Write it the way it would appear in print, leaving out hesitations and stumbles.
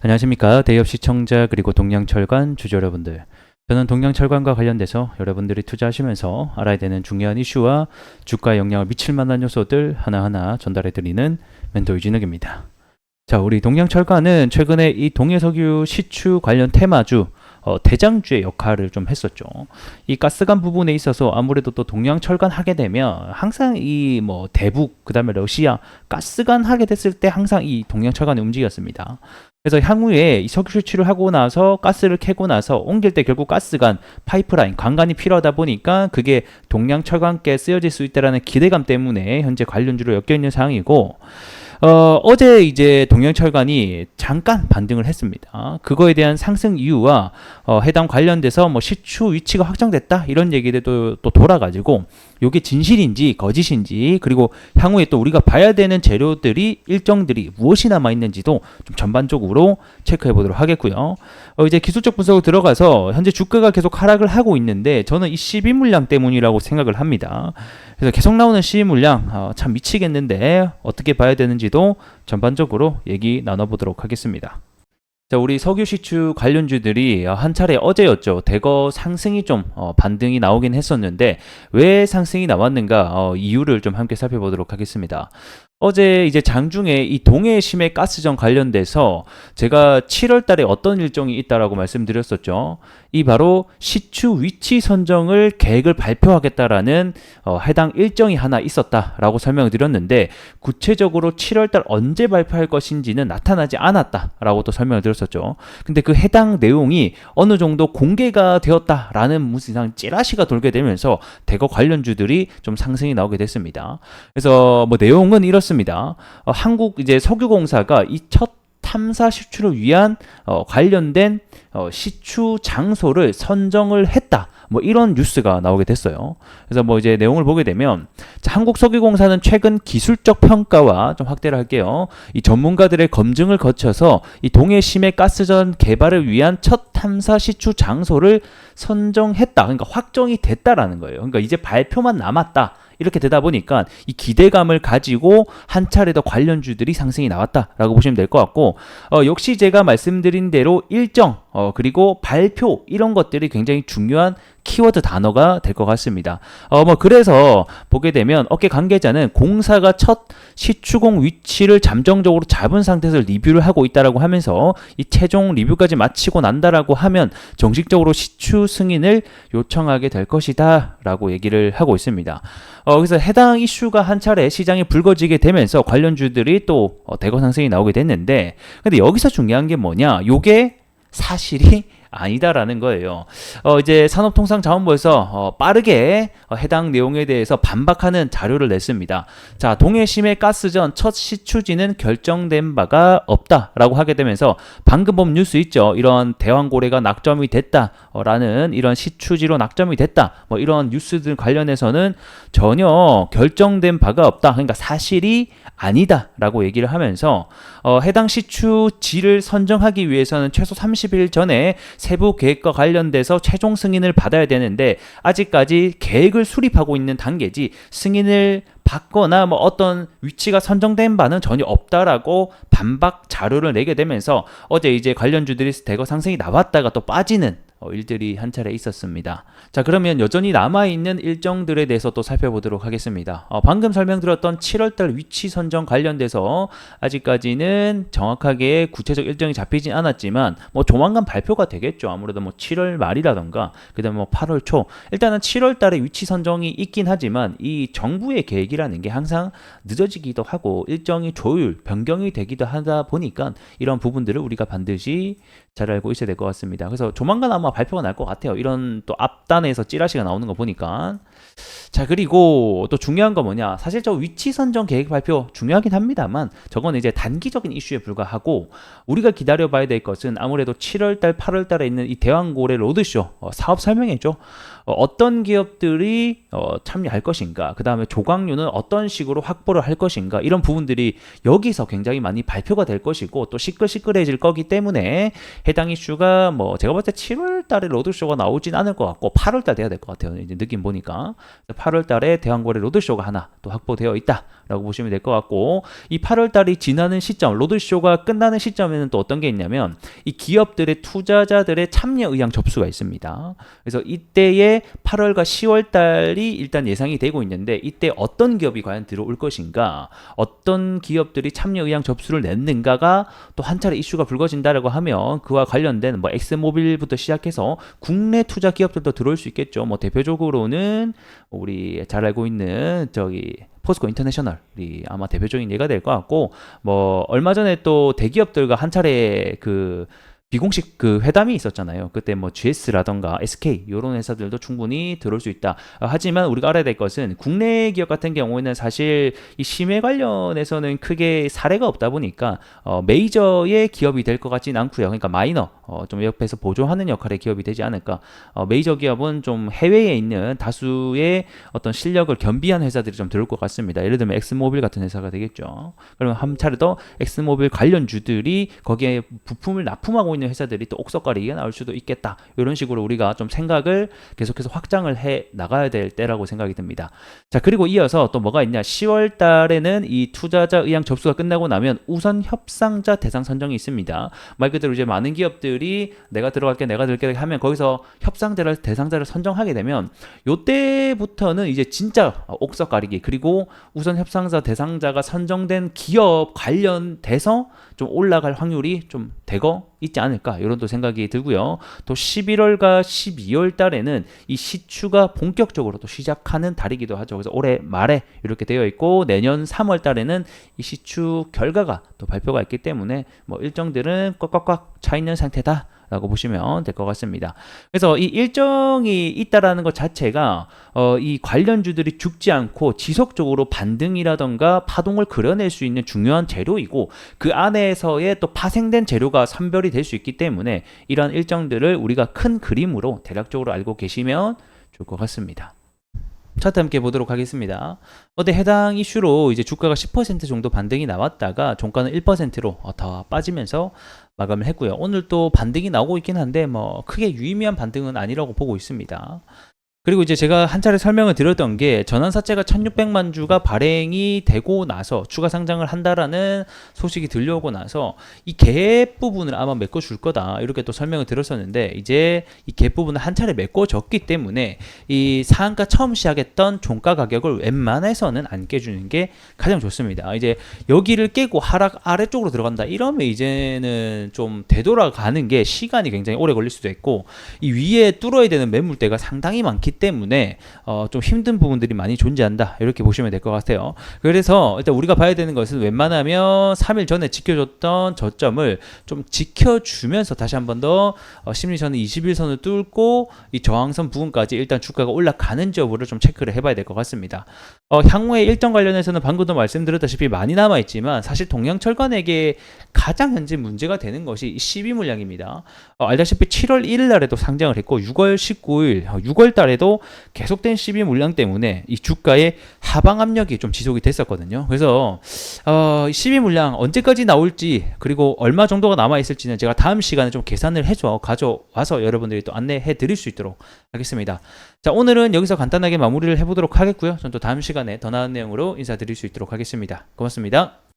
안녕하십니까. 대기업 시청자 그리고 동양철관 주주 여러분들. 저는 동양철관과 관련돼서 여러분들이 투자하시면서 알아야 되는 중요한 이슈와 주가에 영향을 미칠 만한 요소들 하나하나 전달해드리는 멘토 유진욱입니다. 자, 우리 동양철관은 최근에 이 동해석유 시추 관련 테마주 대장주의 역할을 좀 했었죠. 이 가스관 부분에 있어서 아무래도 또 동양철관 하게 되면 항상 이 뭐 대북 그다음에 러시아 가스관 하게 됐을 때 항상 이 동양철관이 움직였습니다. 그래서 향후에 이 석유 수출을 하고 나서 가스를 캐고 나서 옮길 때 결국 가스관, 파이프라인, 관관이 필요하다 보니까 그게 동양철관께 쓰여질 수 있다라는 기대감 때문에 현재 관련주로 엮여 있는 상황이고, 어제 이제 동양철관이 잠깐 반등을 했습니다. 그거에 대한 상승 이유와 해당 관련돼서 뭐 시추 위치가 확정됐다 이런 얘기들도 또 돌아가지고 이게 진실인지 거짓인지, 그리고 향후에 또 우리가 봐야 되는 재료들이 일정들이 무엇이 남아 있는지도 좀 전반적으로 체크해 보도록 하겠고요. 이제 기술적 분석으로 들어가서 현재 주가가 계속 하락을 하고 있는데 저는 이 시비 물량 때문이라고 생각을 합니다. 그래서 계속 나오는 시비 물량 참 미치겠는데 어떻게 봐야 되는지도 전반적으로 얘기 나눠보도록 하겠습니다. 자, 우리 석유 시추 관련주들이 한 차례 어제였죠. 대거 상승이 좀 반등이 나오긴 했었는데 왜 상승이 나왔는가 이유를 좀 함께 살펴보도록 하겠습니다. 어제 이제 장중에 이 동해 심해 가스전 관련돼서 제가 7월 달에 어떤 일정이 있다라고 말씀드렸었죠. 이 바로 시추 위치 선정을 계획을 발표하겠다라는 해당 일정이 하나 있었다라고 설명을 드렸는데, 구체적으로 7월 달 언제 발표할 것인지는 나타나지 않았다라고 또 설명을 드렸었죠. 근데 그 해당 내용이 어느 정도 공개가 되었다라는 무슨 이상 찌라시가 돌게 되면서 대거 관련주들이 좀 상승이 나오게 됐습니다. 그래서 뭐 내용은 이렇습니다. 한국 이제 석유공사가 이 첫 탐사 시추를 위한 관련된 시추 장소를 선정을 했다. 뭐 이런 뉴스가 나오게 됐어요. 그래서 뭐 이제 내용을 보게 되면, 자, 한국석유공사는 최근 기술적 평가와 좀 확대를 할게요. 이 전문가들의 검증을 거쳐서 이 동해 심해 가스전 개발을 위한 첫 탐사 시추 장소를 선정했다. 그러니까 확정이 됐다라는 거예요. 그러니까 이제 발표만 남았다. 이렇게 되다 보니까 이 기대감을 가지고 한 차례 더 관련주들이 상승이 나왔다라고 보시면 될 것 같고, 역시 제가 말씀드린 대로 일정 그리고 발표 이런 것들이 굉장히 중요한 키워드 단어가 될 것 같습니다. 뭐 그래서 보게 되면 업계 관계자는 공사가 첫 시추공 위치를 잠정적으로 잡은 상태에서 리뷰를 하고 있다라고 하면서 이 최종 리뷰까지 마치고 난다라고 하면 정식적으로 시추 승인을 요청하게 될 것이다라고 얘기를 하고 있습니다. 그래서 해당 이슈가 한 차례 시장에 불거지게 되면서 관련주들이 또 대거 상승이 나오게 됐는데, 근데 여기서 중요한 게 뭐냐? 요게 사실이 아니다라는 거예요. 이제 산업통상자원부에서 빠르게 해당 내용에 대해서 반박하는 자료를 냈습니다. 자, 동해 심해 가스전 첫 시추지는 결정된 바가 없다라고 하게 되면서 방금 본 뉴스 있죠. 이런 대왕고래가 낙점이 됐다라는 이런 시추지로 낙점이 됐다. 뭐 이런 뉴스들 관련해서는 전혀 결정된 바가 없다. 그러니까 사실이 아니다라고 얘기를 하면서 해당 시추지를 선정하기 위해서는 최소 30일 전에 세부 계획과 관련돼서 최종 승인을 받아야 되는데 아직까지 계획을 수립하고 있는 단계지 승인을 받거나 뭐 어떤 위치가 선정된 바는 전혀 없다라고 반박 자료를 내게 되면서 어제 이제 관련주들이 대거 상승이 나왔다가 또 빠지는 일들이 한 차례 있었습니다. 자, 그러면 여전히 남아있는 일정들에 대해서 또 살펴보도록 하겠습니다. 방금 설명드렸던 7월달 위치 선정 관련돼서 아직까지는 정확하게 구체적 일정이 잡히진 않았지만 뭐 조만간 발표가 되겠죠. 아무래도 뭐 7월 말이라던가 그 다음에 뭐 8월 초, 일단은 7월달에 위치 선정이 있긴 하지만 이 정부의 계획이라는 게 항상 늦어지기도 하고 일정이 조율, 변경이 되기도 하다 보니까 이런 부분들을 우리가 반드시 잘 알고 있어야 될 것 같습니다. 그래서 조만간 아마 발표가 날 것 같아요. 이런 또 앞단에서 찌라시가 나오는 거 보니까. 자, 그리고 또 중요한 거 뭐냐, 사실 저 위치 선정 계획 발표 중요하긴 합니다만 저건 이제 단기적인 이슈에 불과하고 우리가 기다려봐야 될 것은 아무래도 7월달 8월달에 있는 이 대왕고래 로드쇼 사업 설명회죠. 어떤 기업들이 참여할 것인가, 그 다음에 조각료는 어떤 식으로 확보를 할 것인가, 이런 부분들이 여기서 굉장히 많이 발표가 될 것이고 또 시끌시끌해질 거기 때문에 해당 이슈가 뭐 제가 볼 때 7월 달에 로드쇼가 나오진 않을 것 같고 8월 달 돼야 될 것 같아요. 이제 느낌 보니까 8월 달에 대왕거래 로드쇼가 하나 또 확보되어 있다라고 보시면 될 것 같고, 이 8월 달이 지나는 시점, 로드쇼가 끝나는 시점에는 또 어떤 게 있냐면 이 기업들의 투자자들의 참여 의향 접수가 있습니다. 그래서 이때에 8월과 10월 달이 일단 예상이 되고 있는데, 이때 어떤 기업이 과연 들어올 것인가, 어떤 기업들이 참여 의향 접수를 냈는가가 또 한 차례 이슈가 불거진다라고 하면 그와 관련된 뭐 엑스모빌부터 시작해서 국내 투자 기업들도 들어올 수 있겠죠. 뭐 대표적으로는 우리 잘 알고 있는 저기 포스코 인터내셔널이 아마 대표적인 예가 될 것 같고, 뭐 얼마 전에 또 대기업들과 한 차례 그 비공식 그 회담이 있었잖아요. 그때 뭐 GS라던가 SK 이런 회사들도 충분히 들어올 수 있다. 하지만 우리가 알아야 될 것은 국내 기업 같은 경우에는 사실 이 심해 관련해서는 크게 사례가 없다 보니까 메이저의 기업이 될 것 같진 않고요. 그러니까 마이너 좀 옆에서 보조하는 역할의 기업이 되지 않을까. 메이저 기업은 좀 해외에 있는 다수의 어떤 실력을 겸비한 회사들이 좀 들어올 것 같습니다. 예를 들면 엑스모빌 같은 회사가 되겠죠. 그러면 한 차례 더 엑스모빌 관련주들이 거기에 부품을 납품하고 있는 회사들이 또 옥석가리가 나올 수도 있겠다. 이런 식으로 우리가 좀 생각을 계속해서 확장을 해 나가야 될 때라고 생각이 듭니다. 자, 그리고 이어서 또 뭐가 있냐? 10월 달에는 이 투자자 의향 접수가 끝나고 나면 우선 협상자 대상 선정이 있습니다. 말 그대로 이제 많은 기업들이 내가 들어갈게 하면 거기서 협상자를 대상자를 선정하게 되면 요때부터는 이제 진짜 옥석가리기, 그리고 우선 협상자 대상자가 선정된 기업 관련돼서 좀 올라갈 확률이 좀 되고 있지 않을까, 이런 또 생각이 들고요. 또 11월과 12월 달에는 이 시추가 본격적으로 또 시작하는 달이기도 하죠. 그래서 올해 말에 이렇게 되어 있고, 내년 3월 달에는 이 시추 결과가 또 발표가 있기 때문에 뭐 일정들은 꽉꽉꽉 차 있는 상태다 라고 보시면 될 것 같습니다. 그래서 이 일정이 있다라는 것 자체가 이 관련주들이 죽지 않고 지속적으로 반등이라던가 파동을 그려낼 수 있는 중요한 재료이고, 그 안에서의 또 파생된 재료가 선별이 될 수 있기 때문에 이러한 일정들을 우리가 큰 그림으로 대략적으로 알고 계시면 좋을 것 같습니다. 차트 함께 보도록 하겠습니다. 어제 해당 이슈로 이제 주가가 10% 정도 반등이 나왔다가 종가는 1%로 더 빠지면서 마감을 했고요. 오늘 또 반등이 나오고 있긴 한데 뭐 크게 유의미한 반등은 아니라고 보고 있습니다. 그리고 이제 제가 한 차례 설명을 드렸던 게, 전환사채가 1600만 주가 발행이 되고 나서 추가 상장을 한다라는 소식이 들려오고 나서 이 갭 부분을 아마 메꿔줄 거다, 이렇게 또 설명을 드렸었는데, 이제 이 갭 부분을 한 차례 메꿔줬기 때문에 이 상한가 처음 시작했던 종가 가격을 웬만해서는 안 깨주는 게 가장 좋습니다. 이제 여기를 깨고 하락 아래쪽으로 들어간다 이러면 이제는 좀 되돌아가는 게 시간이 굉장히 오래 걸릴 수도 있고, 이 위에 뚫어야 되는 매물대가 상당히 많기 때문에 좀 힘든 부분들이 많이 존재한다, 이렇게 보시면 될 것 같아요. 그래서 일단 우리가 봐야 되는 것은 웬만하면 3일 전에 지켜줬던 저점을 좀 지켜주면서 다시 한 번 더 심리선은 21선을 뚫고 이 저항선 부분까지 일단 주가가 올라가는지 여부를 좀 체크를 해봐야 될 것 같습니다. 향후의 일정 관련해서는 방금도 말씀드렸다시피 많이 남아있지만, 사실 동양철관에게 가장 현재 문제가 되는 것이 12물량입니다. 알다시피 7월 1일 날에도 상장을 했고 6월 19일 6월 달에도 계속된 12물량 때문에 이 주가의 하방 압력이 좀 지속이 됐었거든요. 그래서 12물량 언제까지 나올지, 그리고 얼마 정도가 남아있을지는 제가 다음 시간에 좀 계산을 해서 가져와서 여러분들이 또 안내해 드릴 수 있도록 하겠습니다. 자, 오늘은 여기서 간단하게 마무리를 해보도록 하겠고요. 전 또 다음 시간에 더 나은 내용으로 인사드릴 수 있도록 하겠습니다. 고맙습니다.